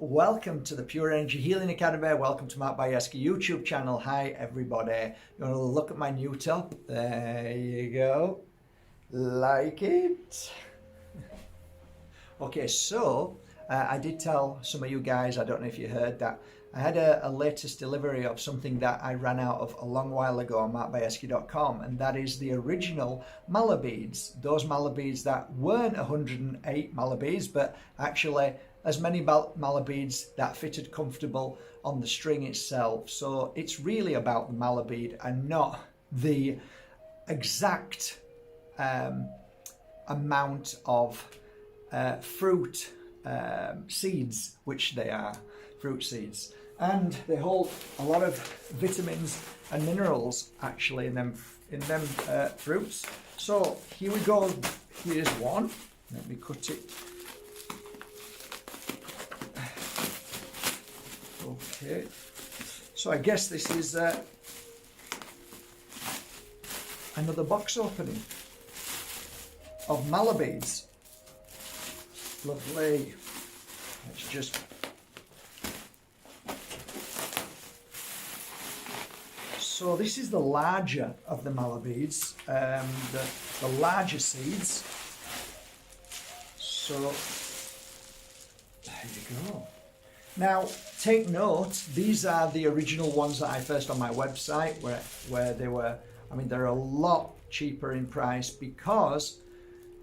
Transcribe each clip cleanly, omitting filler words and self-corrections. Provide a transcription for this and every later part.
welcome to the Pure Energy Healing Academy. Welcome to Mark Bayeski YouTube channel. Hi everybody. You want to look at my new top? There you go. Like it? Okay, so I did tell some of you guys, I don't know if you heard that, I had a latest delivery of something that I ran out of a long while ago on markbayeski.com, and that is the original mala beads. Those mala beads that weren't 108 mala beads, but actually as many mala beads that fitted comfortable on the string itself. So it's really about the mala bead and not the exact amount of fruit seeds, which they are fruit seeds, and they hold a lot of vitamins and minerals actually in them fruits. So here we go. Here's one. Let me cut it. Okay, so I guess this is another box opening of mala beads. Lovely. Let's just so this is the larger of the mala beads, the larger seeds. So there you go. Now take note, these are the original ones that I first on my website where they were, I mean, they're a lot cheaper in price because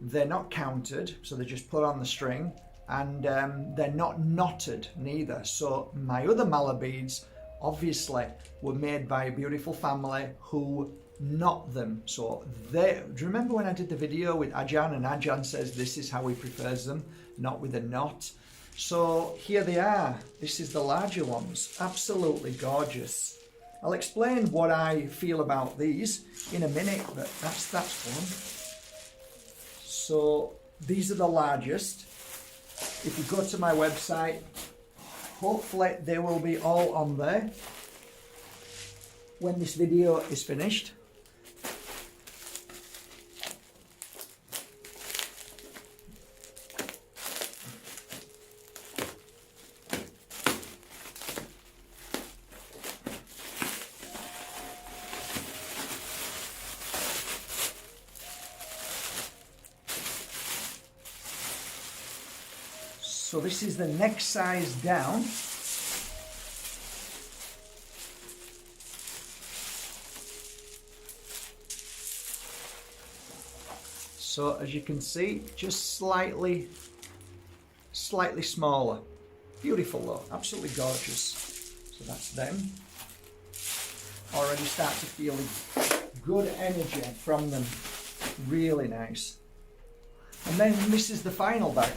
they're not counted, so they're just put on the string, and they're not knotted neither. So my other mala beads obviously were made by a beautiful family who knot them. So do you remember when I did the video with Ajahn, and Ajahn says this is how he prefers them, not with a knot? So here they are. This is the larger ones. Absolutely gorgeous. I'll explain what I feel about these in a minute, but that's one. So these are the largest. If you go to my website, hopefully they will be all on there when this video is finished. So this is the next size down. So as you can see, just slightly smaller. Beautiful though, absolutely gorgeous. So that's them. Already start to feel good energy from them. Really nice. And then this is the final bag.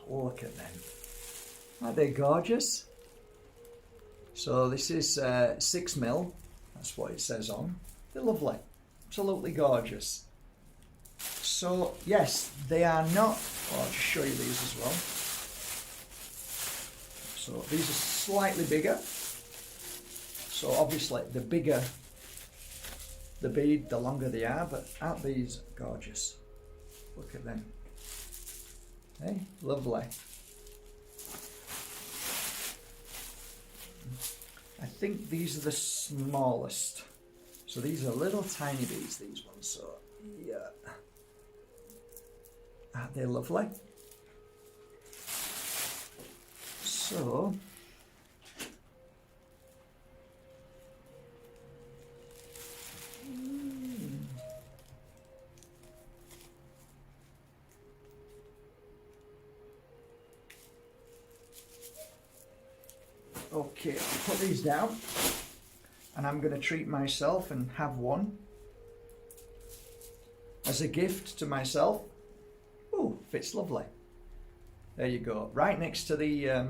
Look at them. Aren't they gorgeous? So this is 6mm. That's what it says on. They're lovely. Absolutely gorgeous. So yes, they are not... I'll just show you these as well. So these are slightly bigger. So obviously the bigger the bead, the longer they are, but aren't these gorgeous? Look at them. Hey, lovely. I think these are the smallest. So these are little tiny beads, these ones. So yeah. Aren't they lovely? So okay, I'll put these down and I'm going to treat myself and have one as a gift to myself. Ooh, fits lovely. There you go. Right next to the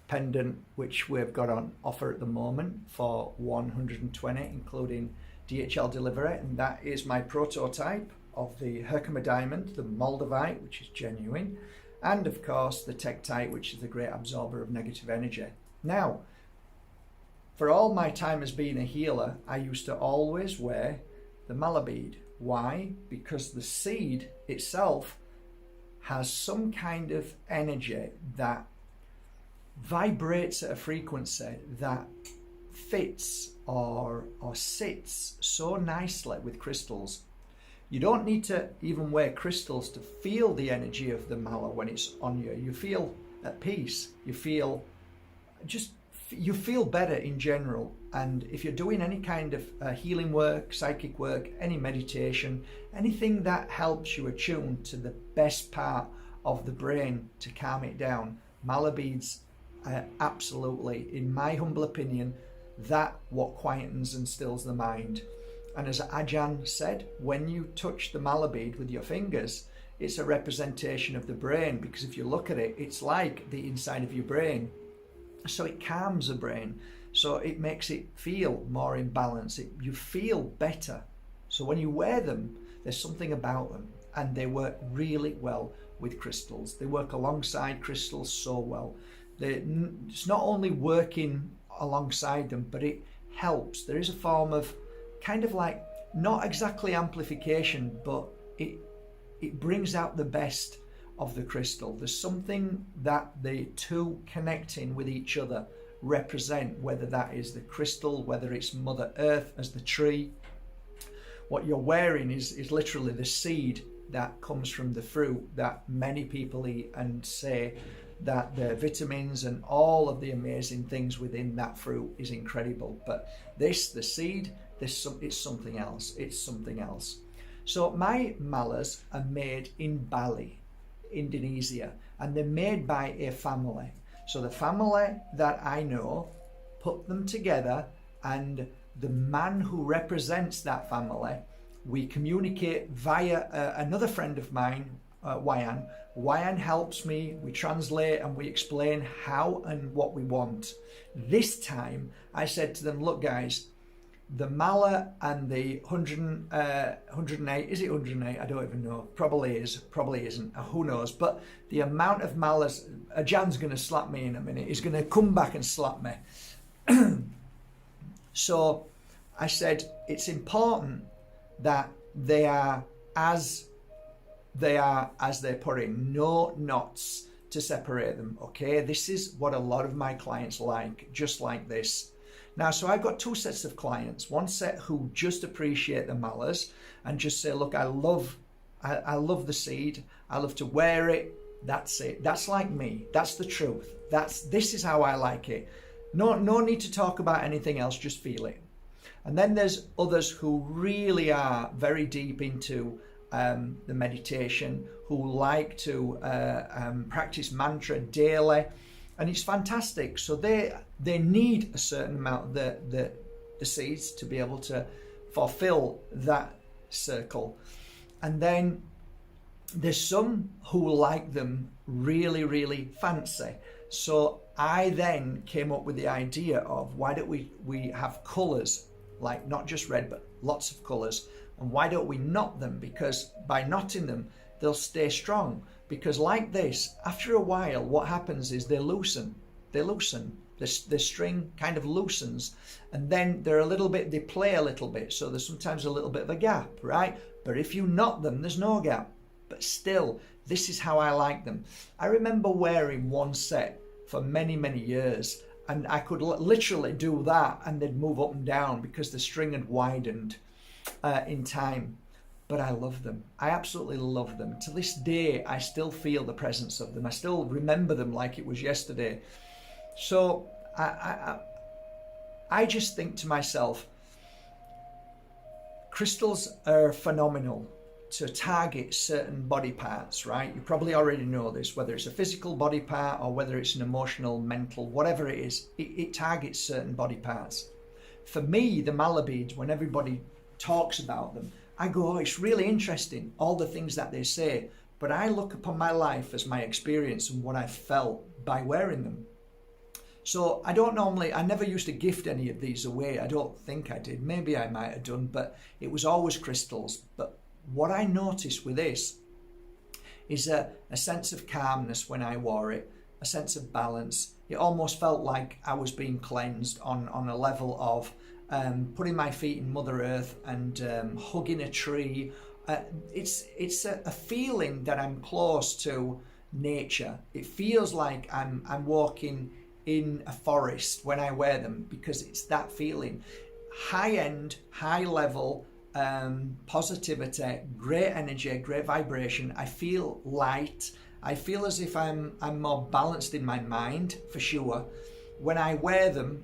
pendant, which we've got on offer at the moment for 120, including DHL delivery, and that is my prototype of the Herkimer Diamond, the Moldavite, which is genuine, and of course the Tektite, which is the great absorber of negative energy. Now, for all my time as being a healer, I used to always wear the mala bead. Why? Because the seed itself has some kind of energy that vibrates at a frequency that fits or sits so nicely with crystals. You don't need to even wear crystals to feel the energy of the mala when it's on you. You feel at peace. You feel better in general. And if you're doing any kind of healing work, psychic work, any meditation, anything that helps you attune to the best part of the brain to calm it down, mala beads absolutely, in my humble opinion, that what quietens and stills the mind. And as Ajahn said, when you touch the mala bead with your fingers, it's a representation of the brain, because if you look at it, it's like the inside of your brain. So it calms the brain, so it makes it feel more in balance. You feel better. So when you wear them, there's something about them, and they work really well with crystals. They work alongside crystals so well. It's not only working alongside them, but it helps. There is a form of kind of like, not exactly amplification, but it brings out the best of the crystal. There's something that the two connecting with each other represent, whether that is the crystal, whether it's Mother Earth as the tree. What you're wearing is literally the seed that comes from the fruit that many people eat, and say that the vitamins and all of the amazing things within that fruit is incredible. But the seed, it's something else. It's something else. So my malas are made in Bali, Indonesia, and they're made by a family. So the family that I know put them together, and the man who represents that family, we communicate via another friend of mine, Wayan. Wayan helps me, we translate and we explain how and what we want. This time I said to them, look guys, the mala and the 108, is it 108? I don't even know. Probably is, probably isn't. Who knows? But the amount of malas, Jan's going to slap me in a minute. He's going to come back and slap me. So I said, it's important that they are as they're put in, no knots to separate them. Okay, this is what a lot of my clients like, just like this. Now, so I've got two sets of clients. One set who just appreciate the malas and just say, look, I love the seed. I love to wear it. That's it. That's like me. That's the truth. This is how I like it. No need to talk about anything else. Just feel it. And then there's others who really are very deep into the meditation, who like to practice mantra daily. And it's fantastic. So they need a certain amount of the seeds to be able to fulfill that circle. And then there's some who like them really, really fancy. So I then came up with the idea of, why don't we have colours, like not just red, but lots of colours. And why don't we knot them? Because by knotting them, they'll stay strong. Because like this, after a while, what happens is they loosen. The string kind of loosens, and then they play a little bit. So there's sometimes a little bit of a gap, right? But if you knot them, there's no gap. But still, this is how I like them. I remember wearing one set for many, many years, and I could literally do that and they'd move up and down because the string had widened in time. But I love them. I absolutely love them. To this day, I still feel the presence of them. I still remember them like it was yesterday. So I just think to myself, crystals are phenomenal to target certain body parts, right? You probably already know this, whether it's a physical body part or whether it's an emotional, mental, whatever it is, it targets certain body parts. For me, the mala beads, when everybody talks about them, I go, oh, it's really interesting, all the things that they say, but I look upon my life as my experience and what I felt by wearing them. So I never used to gift any of these away. I don't think I did. Maybe I might have done, but it was always crystals. But what I noticed with this is a sense of calmness when I wore it, a sense of balance. It almost felt like I was being cleansed on a level of putting my feet in Mother Earth and hugging a tree. It's a feeling that I'm close to nature. It feels like I'm walking in a forest when I wear them, because it's that feeling. High end, high level, positivity, great energy, great vibration. I feel light. I feel as if I'm more balanced in my mind, for sure. When I wear them,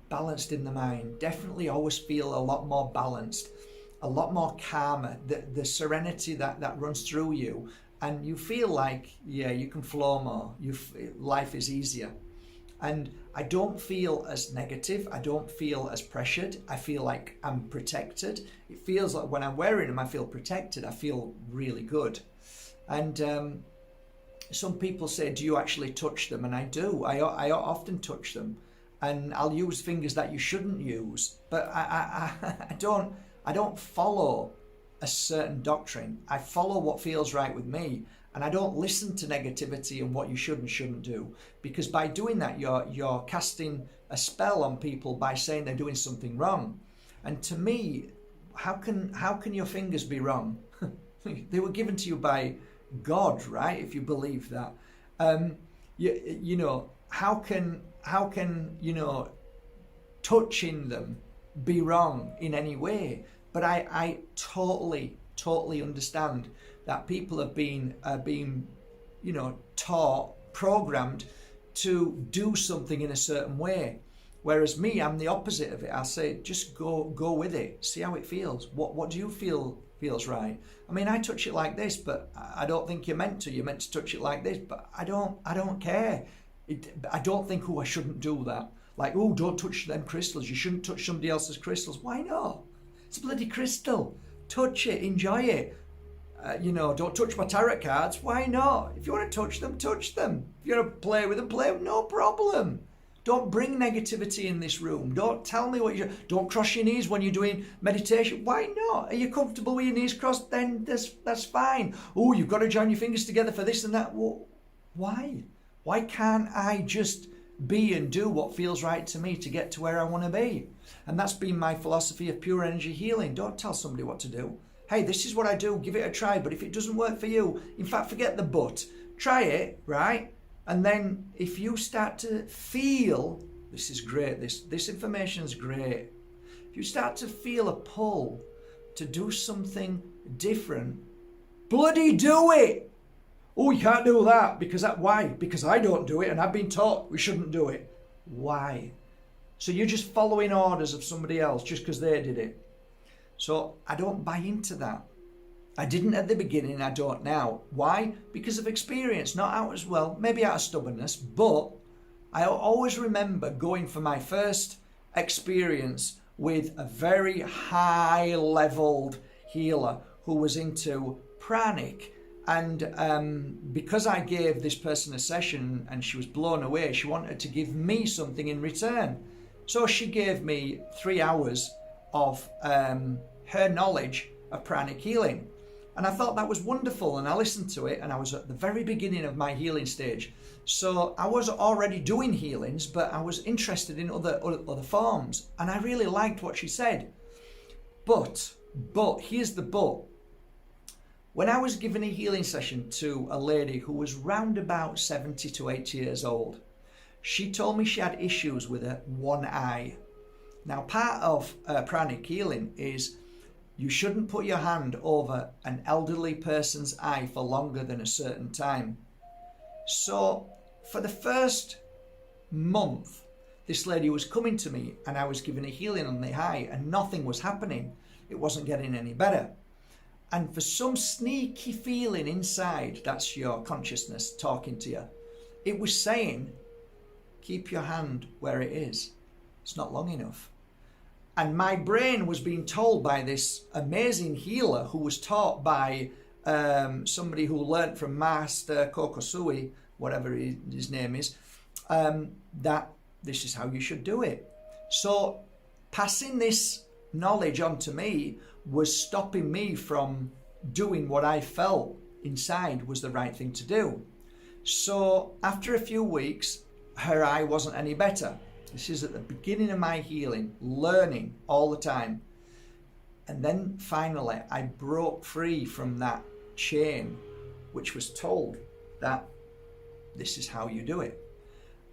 balanced in the mind. Definitely always feel a lot more balanced, a lot more calmer. The serenity that runs through you, and you feel like, you can flow more. Life is easier. And I don't feel as negative. I don't feel as pressured. I feel like I'm protected. It feels like when I'm wearing them, I feel protected. I feel really good. And some people say, do you actually touch them? And I do. I often touch them. And I'll use fingers that you shouldn't use. But I don't follow a certain doctrine. I follow what feels right with me. And I don't listen to negativity and what you should and shouldn't do, because by doing that, you're casting a spell on people by saying they're doing something wrong. And to me, how can your fingers be wrong? They were given to you by God, right? If you believe that, how can touching them be wrong in any way? But I totally understand that people have been taught, programmed to do something in a certain way. Whereas me, I'm the opposite of it. I say, just go with it. See how it feels. What do you feel feels right? I mean, I touch it like this, but I don't think you're meant to. You're meant to touch it like this, but I don't care. I don't think, I shouldn't do that. Like, don't touch them crystals. You shouldn't touch somebody else's crystals. Why not? It's a bloody crystal. Touch it, enjoy it. Don't touch my tarot cards. Why not? If you want to touch them, touch them. If you want to play with them, no problem. Don't bring negativity in this room. Don't tell me don't cross your knees when you're doing meditation. Why not? Are you comfortable with your knees crossed? Then that's fine. You've got to join your fingers together for this and that. Well, why? Why can't I just be and do what feels right to me to get to where I want to be? And that's been my philosophy of pure energy healing. Don't tell somebody what to do. Hey, this is what I do, give it a try. But if it doesn't work for you, in fact, forget the but. Try it, right? And then if you start to feel, this is great, this information is great. If you start to feel a pull to do something different, bloody do it. You can't do that why? Because I don't do it and I've been taught we shouldn't do it. Why? So you're just following orders of somebody else just because they did it. So I don't buy into that. I didn't at the beginning, I don't now. Why? Because of experience, not out as well, maybe out of stubbornness, but I always remember going for my first experience with a very high-leveled healer who was into pranic. And because I gave this person a session and she was blown away, she wanted to give me something in return. So she gave me 3 hours of her knowledge of pranic healing. And I thought that was wonderful, and I listened to it, and I was at the very beginning of my healing stage. So I was already doing healings, but I was interested in other forms, and I really liked what she said. But here's the but. When I was giving a healing session to a lady who was round about 70 to 80 years old, she told me she had issues with her one eye. Now, part of pranic healing is you shouldn't put your hand over an elderly person's eye for longer than a certain time. So for the first month, this lady was coming to me and I was giving a healing on the eye and nothing was happening. It wasn't getting any better. And for some sneaky feeling inside, that's your consciousness talking to you, it was saying, keep your hand where it is. It's not long enough. And my brain was being told by this amazing healer who was taught by somebody who learnt from Master Kokosui, whatever his name is, that this is how you should do it. So passing this knowledge on to me was stopping me from doing what I felt inside was the right thing to do. So after a few weeks, her eye wasn't any better. This is at the beginning of my healing, learning all the time. And then finally, I broke free from that chain, which was told that this is how you do it.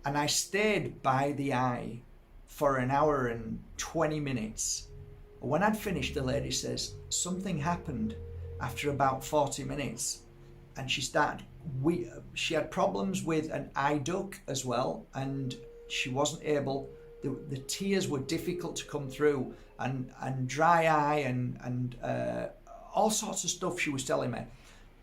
And I stayed by the eye for an hour and 20 minutes. When I'd finished, the lady says, something happened after about 40 minutes. And she had problems with an eye duct as well. And she wasn't able, the tears were difficult to come through, and dry eye and all sorts of stuff she was telling me.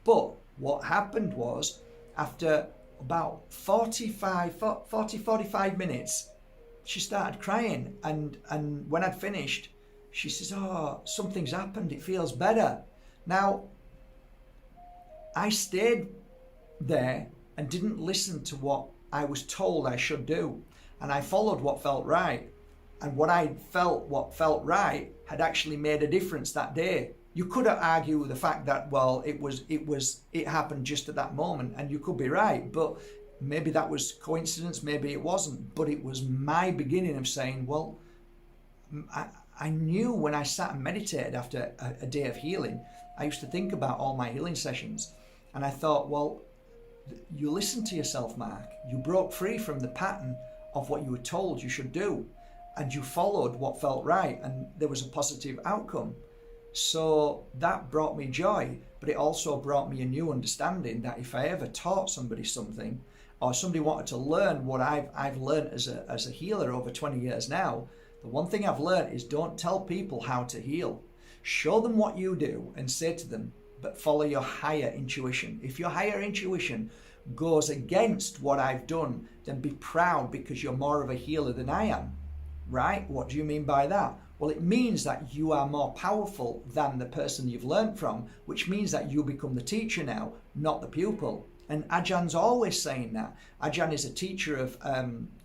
But what happened was, after about 45 minutes, she started crying, and when I'd finished, she says, oh, something's happened, it feels better. Now, I stayed there and didn't listen to what I was told I should do, and I followed what felt right. And what felt right had actually made a difference that day. You could argue the fact that, well, it happened just at that moment, and you could be right, but maybe that was coincidence, maybe it wasn't. But it was my beginning of saying, well, I knew when I sat and meditated after a day of healing, I used to think about all my healing sessions, and I thought, well, you listened to yourself, Mark. You broke free from the pattern of what you were told you should do, and you followed what felt right, and there was a positive outcome. So that brought me joy, but it also brought me a new understanding that if I ever taught somebody something, or somebody wanted to learn what I've learned as a healer over 20 years now, the one thing I've learned is don't tell people how to heal. Show them what you do and say to them, but follow your higher intuition. If your higher intuition goes against what I've done, then be proud, because you're more of a healer than I am. Right? What do you mean by that? Well, it means that you are more powerful than the person you've learned from, which means that you become the teacher now, not the pupil. And Ajahn's always saying that. Ajahn is a teacher of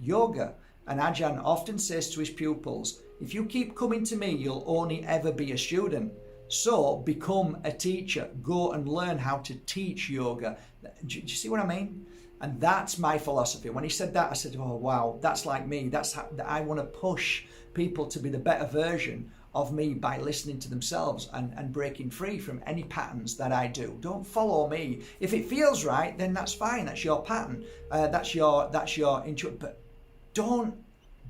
yoga, and Ajahn often says to his pupils, if you keep coming to me, you'll only ever be a student. So become a teacher. Go and learn how to teach yoga. Do you see what I mean? And that's my philosophy. When he said that, I said, oh, wow, that's like me. I want to push people to be the better version of me by listening to themselves and breaking free from any patterns that I do. Don't follow me. If it feels right, then that's fine. That's your pattern. That's your intuition. But don't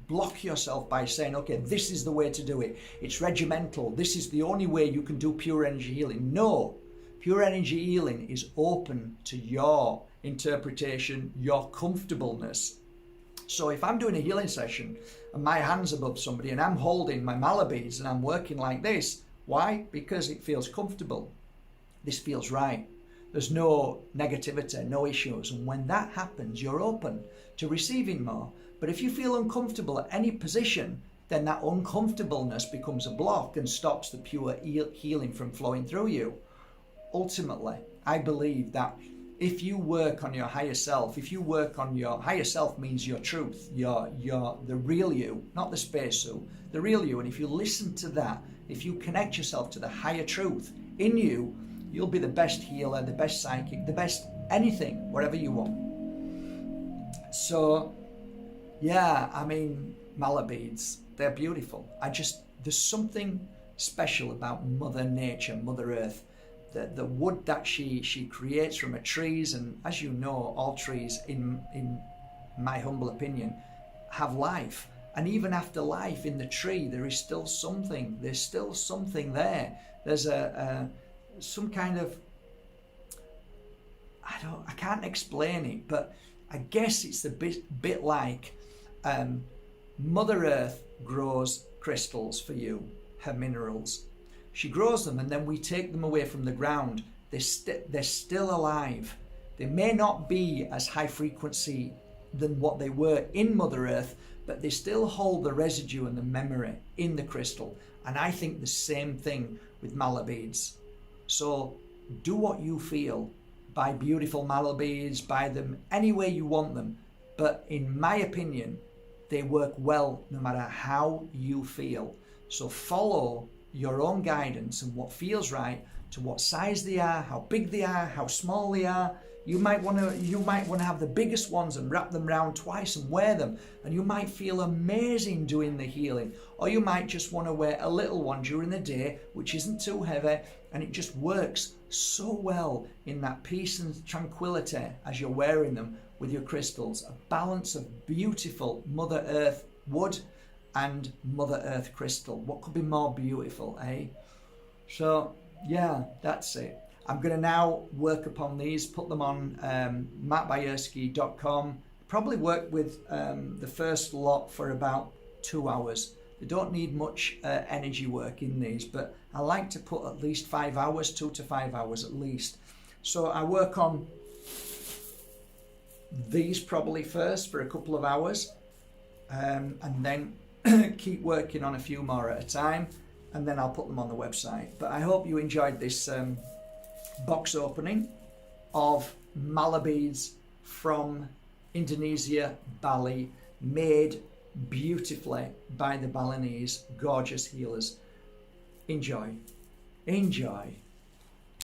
block yourself by saying, okay, this is the way to do it. It's regimental. This is the only way you can do pure energy healing. No, pure energy healing is open to your interpretation, your comfortableness. So if I'm doing a healing session and my hand's above somebody and I'm holding my mala beads and I'm working like this, why? Because it feels comfortable. This feels right. There's no negativity, no issues. And when that happens, you're open to receiving more. But if you feel uncomfortable at any position, then that uncomfortableness becomes a block and stops the pure healing from flowing through you. Ultimately, I believe that if you work on your higher self, your higher self means your truth, your the real you, not the space you, the real you. And if you listen to that, if you connect yourself to the higher truth in you, you'll be the best healer, the best psychic, the best anything, whatever you want. So, yeah, I mean, mala beads, they're beautiful. There's something special about Mother Nature, Mother Earth. The wood that she creates from her trees, and as you know, all trees, in my humble opinion, have life. And even after life in the tree, there is still something. There's still something there. There's some kind of, I can't explain it, but I guess it's a bit like Mother Earth grows crystals for you, her minerals. She grows them, and then we take them away from the ground. They're still alive. They may not be as high frequency than what they were in Mother Earth, but they still hold the residue and the memory in the crystal. And I think the same thing with mala beads. So do what you feel, buy beautiful mallow beads, buy them any way you want them. But in my opinion, they work well no matter how you feel. So follow your own guidance and what feels right, to what size they are, how big they are, how small they are. You might want to have the biggest ones and wrap them round twice and wear them, and you might feel amazing doing the healing. Or you might just want to wear a little one during the day, which isn't too heavy, and it just works so well in that peace and tranquility as you're wearing them with your crystals. A balance of beautiful Mother Earth wood and Mother Earth crystal. What could be more beautiful, eh? So yeah, that's it. I'm going to now work upon these, put them on mattbayerski.com. Probably work with the first lot for about 2 hours. They don't need much energy work in these, but I like to put at least 5 hours, 2 to 5 hours at least. So I work on these probably first for a couple of hours, and then keep working on a few more at a time, and then I'll put them on the website. But I hope you enjoyed this box opening of mallow beads from Indonesia, Bali, made beautifully by the Balinese gorgeous healers. Enjoy.